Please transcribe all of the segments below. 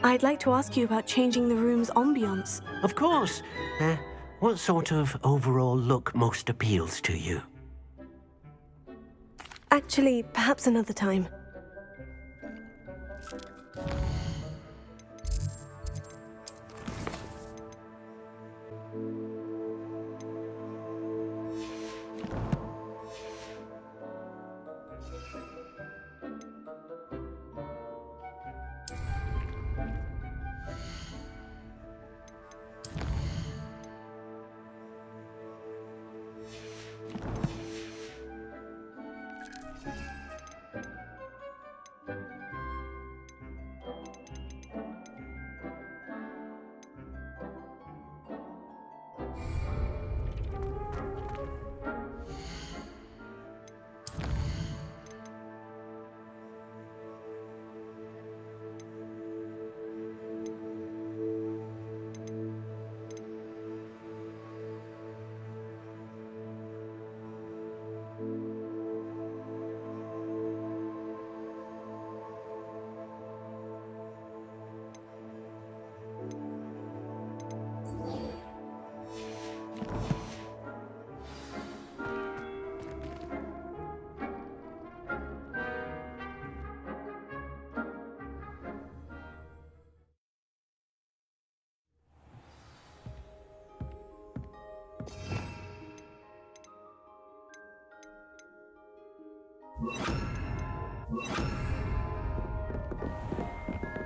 I'd like to ask you about changing the room's ambiance. Of course. What sort of overall look most appeals to you? Actually, perhaps another time.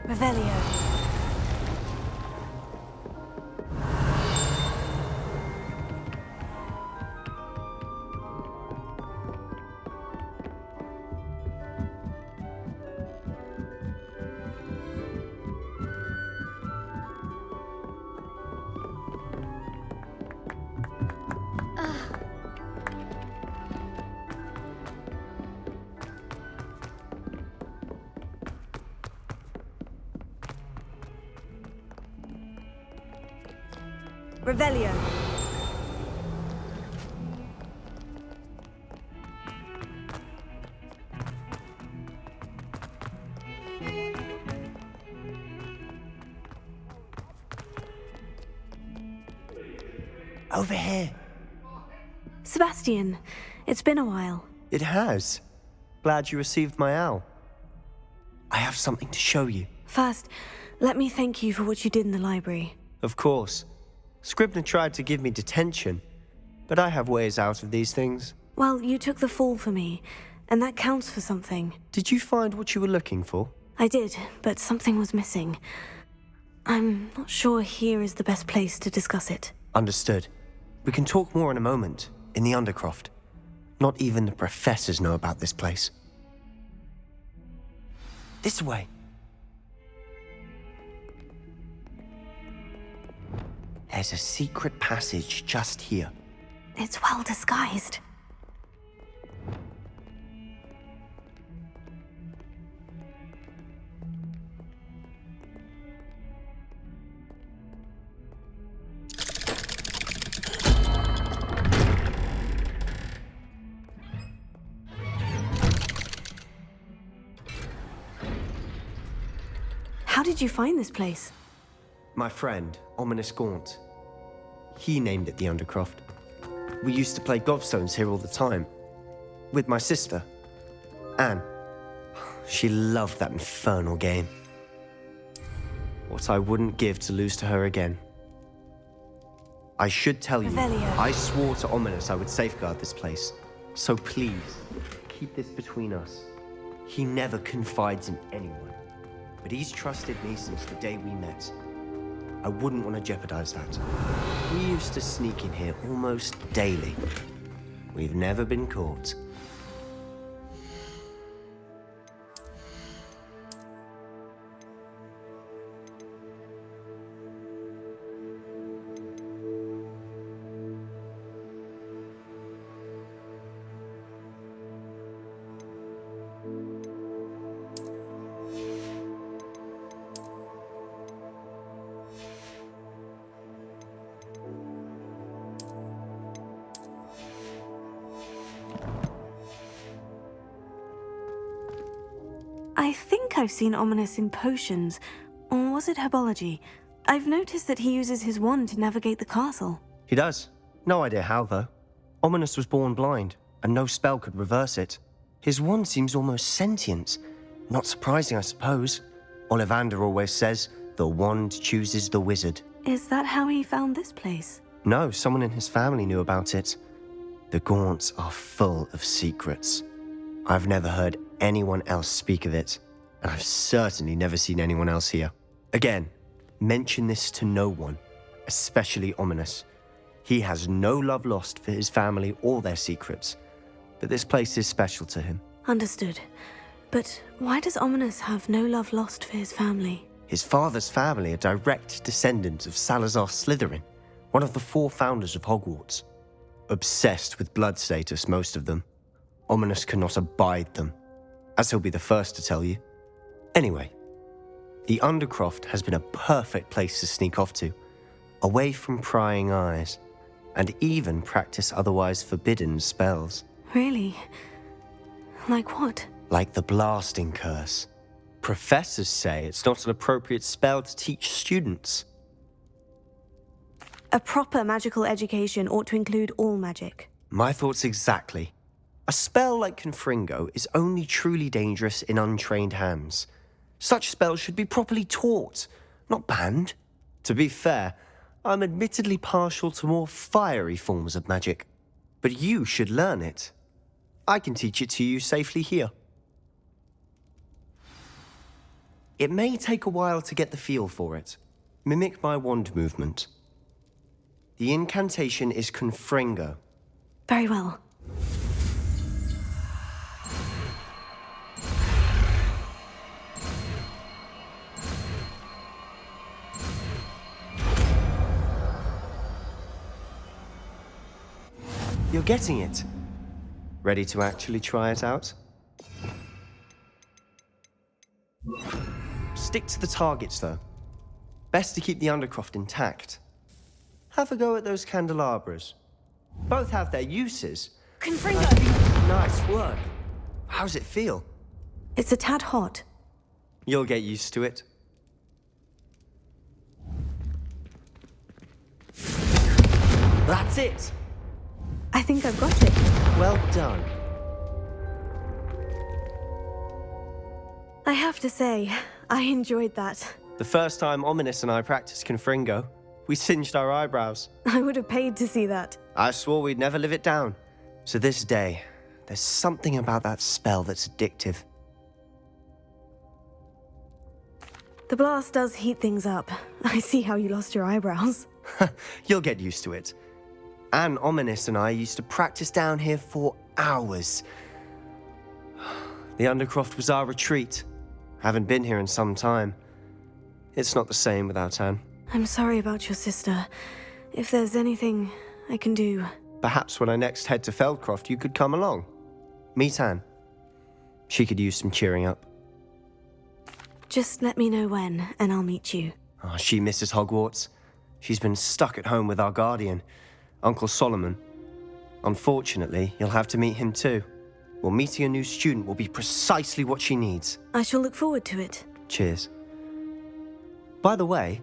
Revelio. Revelio. Over here. Sebastian, it's been a while. It has. Glad you received my owl. I have something to show you. First, let me thank you for what you did in the library. Of course. Scribner tried to give me detention, but I have ways out of these things. Well, you took the fall for me, and that counts for something. Did you find what you were looking for? I did, but something was missing. I'm not sure here is the best place to discuss it. Understood. We can talk more in a moment, in the Undercroft. Not even the professors know about this place. This way. There's a secret passage just here. It's well disguised. How did you find this place? My friend, Ominous Gaunt. He named it the Undercroft. We used to play gobstones here all the time. With my sister, Anne. She loved that infernal game. What I wouldn't give to lose to her again. I should tell you, Revelio. I swore to Ominous I would safeguard this place. So please, keep this between us. He never confides in anyone. But he's trusted me since the day we met. I wouldn't want to jeopardize that. We used to sneak in here almost daily. We've never been caught. I think I've seen Ominous in potions. was it herbology? I've noticed that he uses his wand to navigate the castle. He does. No idea how, though. Ominous was born blind, and no spell could reverse it. His wand seems almost sentient. Not surprising, I suppose. Ollivander always says, the wand chooses the wizard. Is that how he found this place? No, someone in his family knew about it. The Gaunts are full of secrets. I've never heard anyone else speak of it, and I've certainly never seen anyone else here. Again, mention this to no one, especially Ominous. He has no love lost for his family or their secrets, but this place is special to him. Understood. But why does Ominous have no love lost for his family? His father's family are direct descendants of Salazar Slytherin, one of the 4 founders of Hogwarts. Obsessed with blood status, most of them. Ominous cannot abide them, as he'll be the first to tell you. Anyway, the Undercroft has been a perfect place to sneak off to, away from prying eyes, and even practice otherwise forbidden spells. Really? Like what? Like the blasting curse. Professors say it's not an appropriate spell to teach students. A proper magical education ought to include all magic. My thoughts exactly. A spell like Confringo is only truly dangerous in untrained hands. Such spells should be properly taught, not banned. To be fair, I'm admittedly partial to more fiery forms of magic. But you should learn it. I can teach it to you safely here. It may take a while to get the feel for it. Mimic my wand movement. The incantation is Confringo. Very well. You're getting it. Ready to actually try it out? Stick to the targets, though. Best to keep the Undercroft intact. Have a go at those candelabras. Both have their uses. Confringo! Nice work. How's it feel? It's a tad hot. You'll get used to it. That's it! I think I've got it. Well done. I have to say, I enjoyed that. The first time Ominous and I practiced Confringo, we singed our eyebrows. I would have paid to see that. I swore we'd never live it down. So this day, there's something about that spell that's addictive. The blast does heat things up. I see how you lost your eyebrows. You'll get used to it. Anne, Ominous, and I used to practice down here for hours. The Undercroft was our retreat. Haven't been here in some time. It's not the same without Anne. I'm sorry about your sister. If there's anything I can do... Perhaps when I next head to Feldcroft, you could come along. Meet Anne. She could use some cheering up. Just let me know when, and I'll meet you. Oh, she misses Hogwarts. She's been stuck at home with our guardian, Uncle Solomon. Unfortunately, you'll have to meet him too. Well, meeting a new student will be precisely what she needs. I shall look forward to it. Cheers. By the way,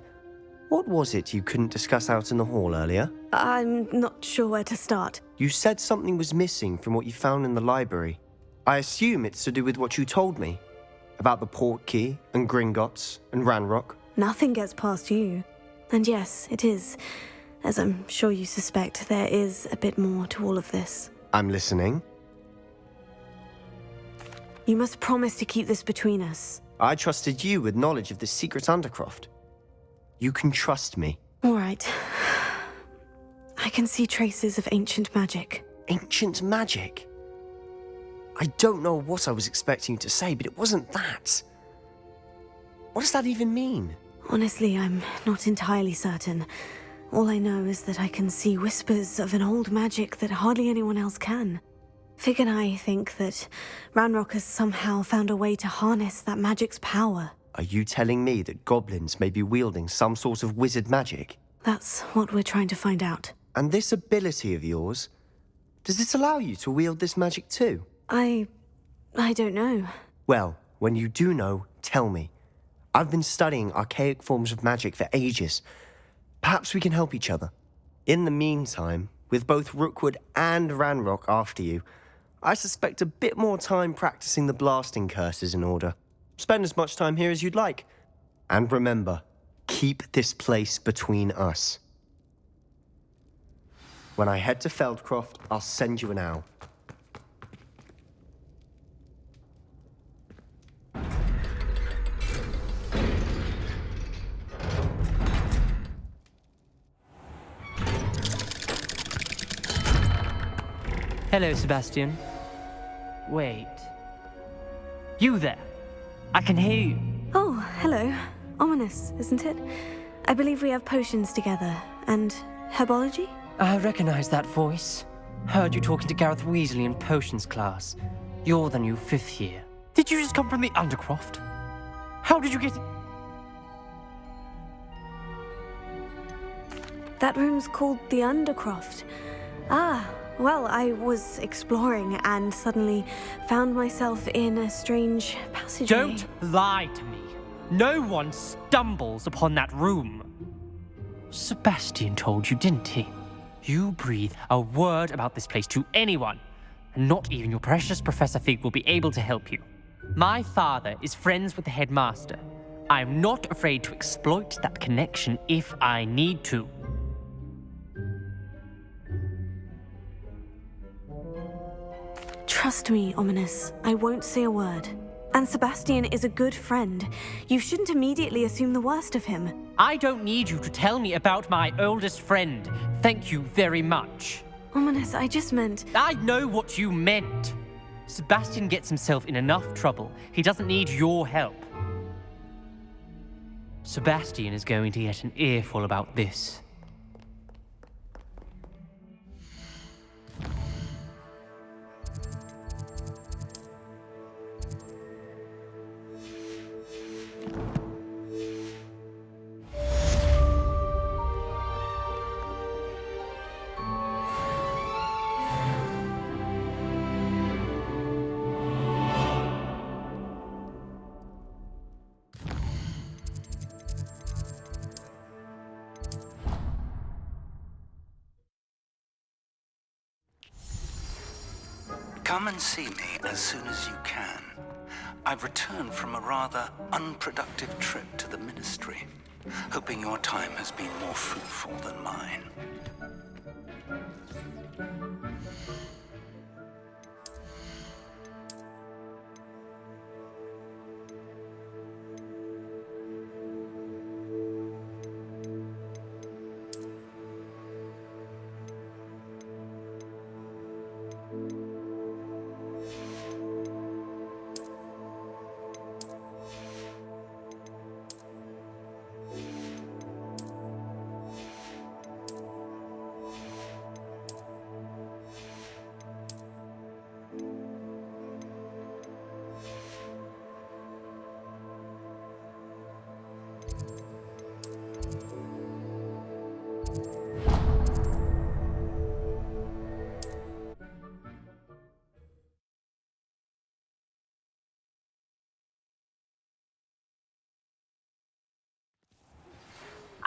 what was it you couldn't discuss out in the hall earlier? I'm not sure where to start. You said something was missing from what you found in the library. I assume it's to do with what you told me. About the Portkey, and Gringotts, and Ranrock. Nothing gets past you. And yes, it is. As I'm sure you suspect, there is a bit more to all of this. I'm listening. You must promise to keep this between us. I trusted you with knowledge of the secret Undercroft. You can trust me. All right. I can see traces of ancient magic. Ancient magic? I don't know what I was expecting you to say, but it wasn't that. What does that even mean? Honestly, I'm not entirely certain. All I know is that I can see whispers of an old magic that hardly anyone else can. Fig and I think that Ranrock has somehow found a way to harness that magic's power. Are you telling me that goblins may be wielding some sort of wizard magic? That's what we're trying to find out. And this ability of yours, does it allow you to wield this magic too? I don't know. Well, when you do know, tell me. I've been studying archaic forms of magic for ages. Perhaps we can help each other. In the meantime, with both Rookwood and Ranrock after you, I suspect a bit more time practicing the blasting curse is in order. Spend as much time here as you'd like. And remember, keep this place between us. When I head to Feldcroft, I'll send you an owl. Hello, Sebastian. Wait. You there? I can hear you. Oh, hello. Ominous, isn't it? I believe we have potions together. And herbology? I recognize that voice. Heard you talking to Gareth Weasley in potions class. You're the new 5th year. Did you just come from the Undercroft? How did you get... That room's called the Undercroft. Ah, well, I was exploring and suddenly found myself in a strange passageway. Don't lie to me. No one stumbles upon that room. Sebastian told you, didn't he? You breathe a word about this place to anyone, and not even your precious Professor Fig will be able to help you. My father is friends with the headmaster. I am not afraid to exploit that connection if I need to. Trust me, Ominous. I won't say a word. And Sebastian is a good friend. You shouldn't immediately assume the worst of him. I don't need you to tell me about my oldest friend. Thank you very much. Ominous, I just meant... I know what you meant. Sebastian gets himself in enough trouble. He doesn't need your help. Sebastian is going to get an earful about this. Come and see me as soon as you can. I've returned from a rather unproductive trip to the Ministry, hoping your time has been more fruitful than mine.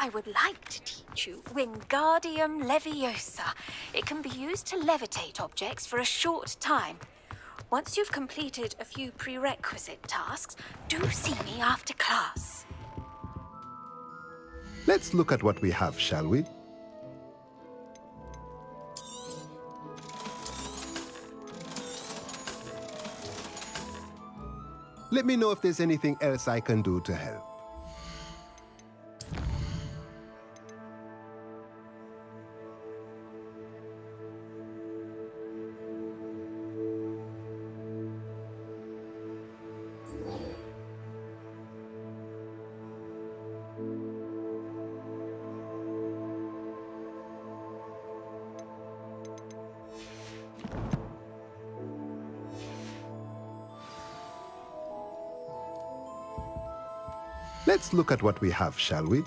I would like to teach you Wingardium Leviosa. It can be used to levitate objects for a short time. Once you've completed a few prerequisite tasks, do see me after class. Let's look at what we have, shall we? Let me know if there's anything else I can do to help. Let's look at what we have, shall we?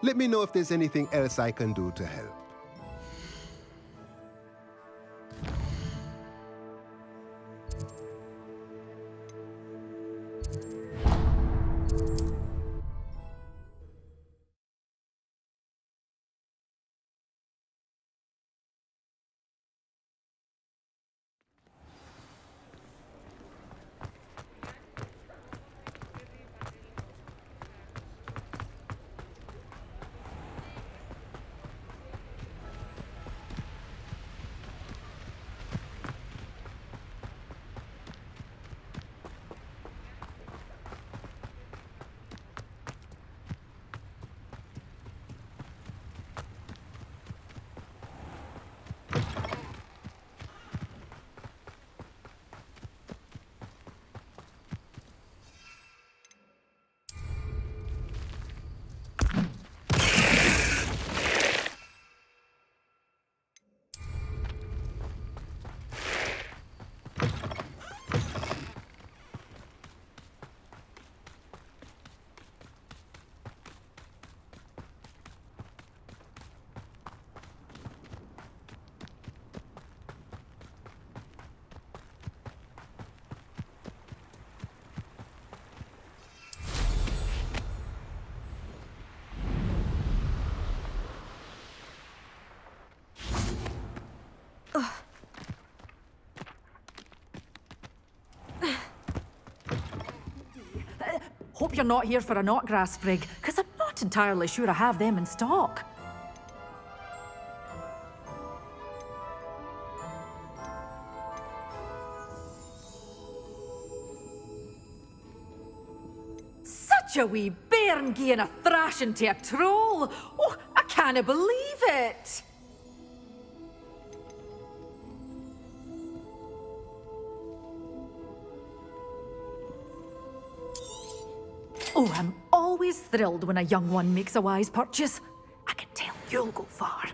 Let me know if there's anything else I can do to help. Hope you're not here for a knotgrass sprig, because I'm not entirely sure I have them in stock. Such a wee bairn gieing a thrashing to a troll! Oh, I can't believe it! Oh, I'm always thrilled when a young one makes a wise purchase. I can tell you'll go far.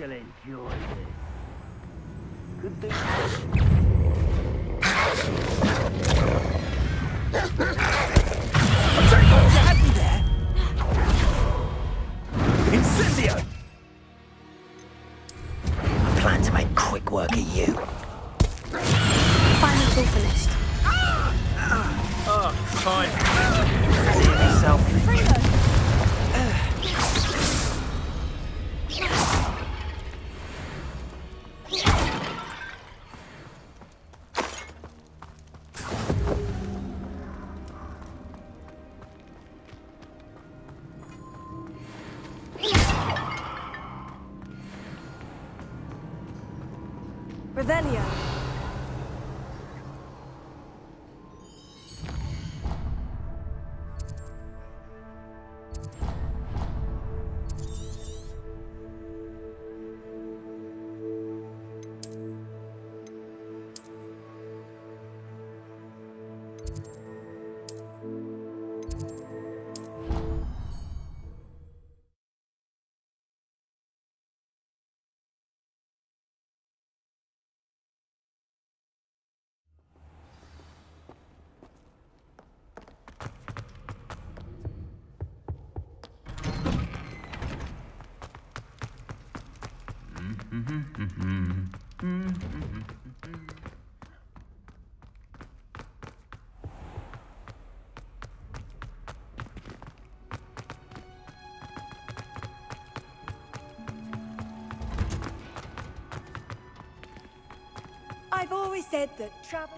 shall enjoy this. Good thing. I'm sorry, what happened there? Incendio! I plan to make quick work of you. Finally, all finished. Oh, fine. See yourself. Revelio. I've always said that travel...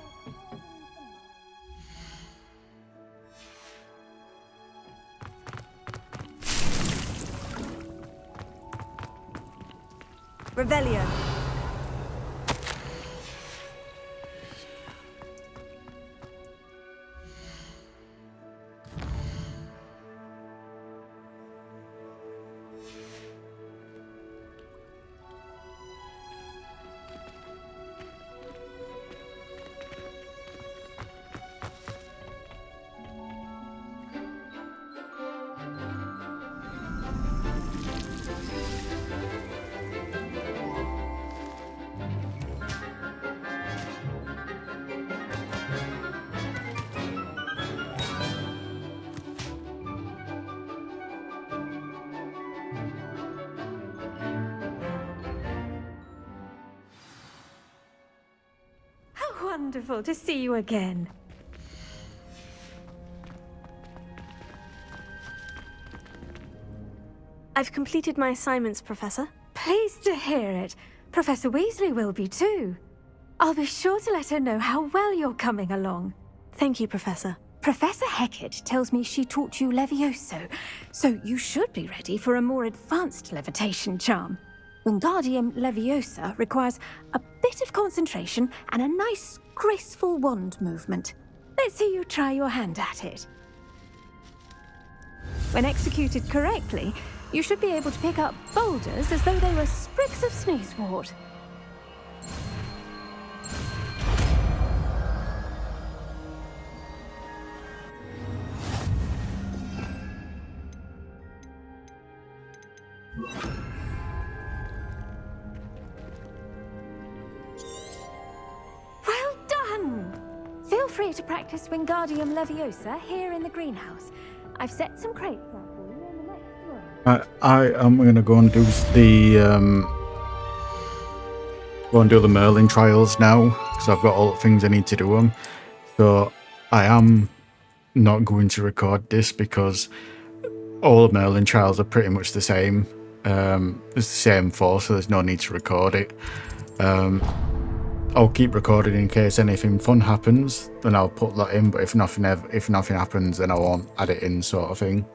Revelio. How wonderful to see you again. I've completed my assignments, Professor. Pleased to hear it. Professor Weasley will be too. I'll be sure to let her know how well you're coming along. Thank you, Professor. Professor Hecat tells me she taught you Levioso, so you should be ready for a more advanced levitation charm. Wingardium Leviosa requires a bit of concentration and a nice, graceful wand movement. Let's see you try your hand at it. When executed correctly, you should be able to pick up boulders as though they were sprigs of sneezewort. Well done! Feel free to practice Wingardium Leviosa here in the greenhouse. I've set some crates out for you in the next room. I am going to go and do the Merlin trials now, because I've got all the things I need to do them. So I am not going to record this because all the Merlin trials are pretty much the same. It's the same force, so there's no need to record it. I'll keep recording in case anything fun happens, then I'll put that in. But if nothing happens, then I won't add it in, sort of thing.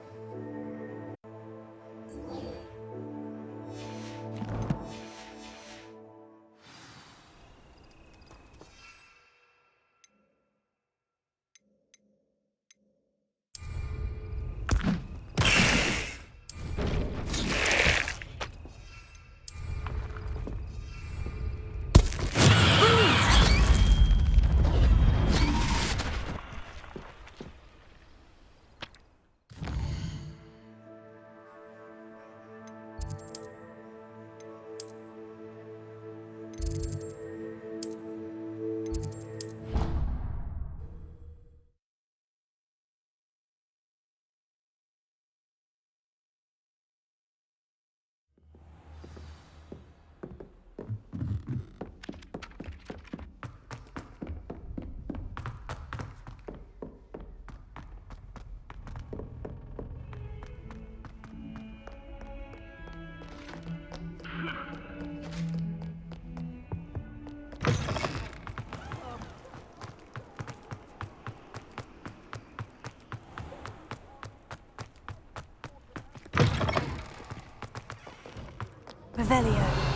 Revelio.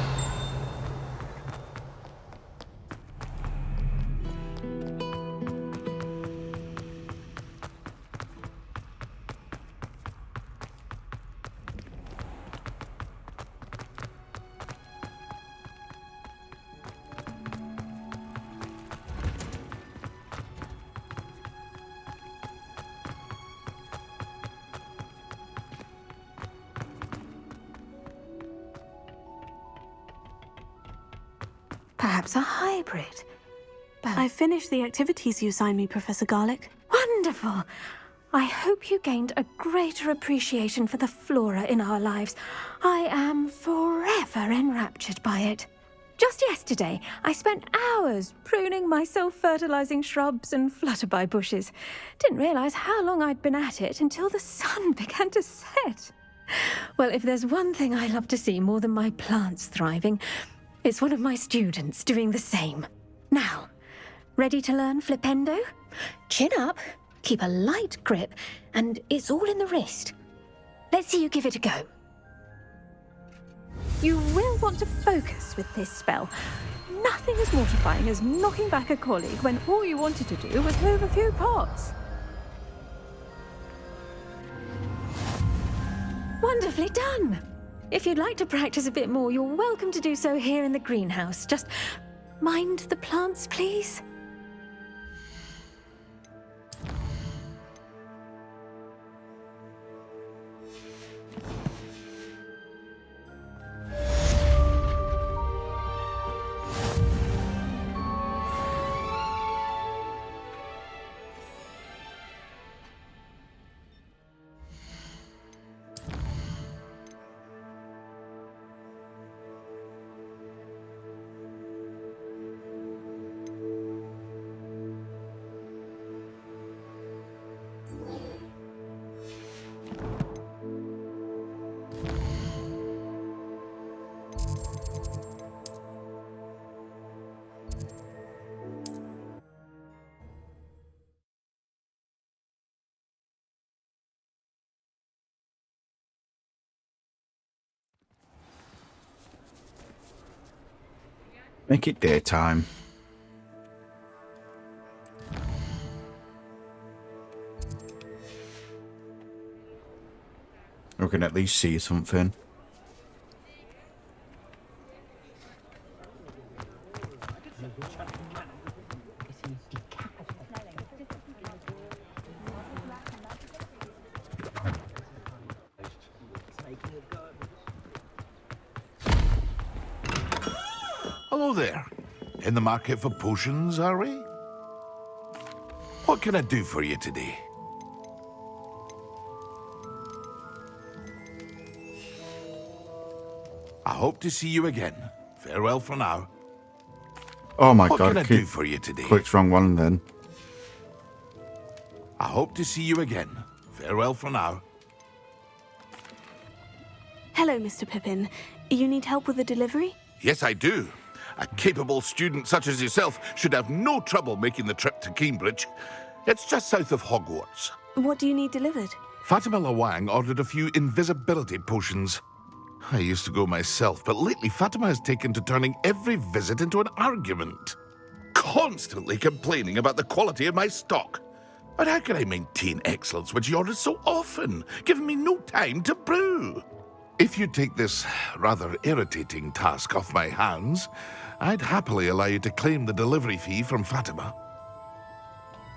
Perhaps a hybrid. I finished the activities you assigned me, Professor Garlick. Wonderful! I hope you gained a greater appreciation for the flora in our lives. I am forever enraptured by it. Just yesterday, I spent hours pruning my self-fertilizing shrubs and flutterby bushes. Didn't realize how long I'd been at it until the sun began to set. Well, if there's one thing I love to see more than my plants thriving, it's one of my students doing the same. Now, ready to learn Flipendo? Chin up, keep a light grip, and it's all in the wrist. Let's see you give it a go. You will want to focus with this spell. Nothing as mortifying as knocking back a colleague when all you wanted to do was move a few pots. Wonderfully done! If you'd like to practice a bit more, you're welcome to do so here in the greenhouse. Just mind the plants, please. Make it daytime. We can at least see something. Hello there. In the market for potions, are we? What can I do for you today? I hope to see you again. Farewell for now. Oh my What god, can I do for you today? Clicked wrong one then. I hope to see you again. Farewell for now. Hello, Mr. Pippin. You need help with the delivery? Yes, I do. A capable student such as yourself should have no trouble making the trip to Cambridge. It's just south of Hogwarts. What do you need delivered? Fatima Lawang ordered a few invisibility potions. I used to go myself, but lately Fatima has taken to turning every visit into an argument. Constantly complaining about the quality of my stock. But how can I maintain excellence when she orders so often, giving me no time to brew? If you take this rather irritating task off my hands, I'd happily allow you to claim the delivery fee from Fatima.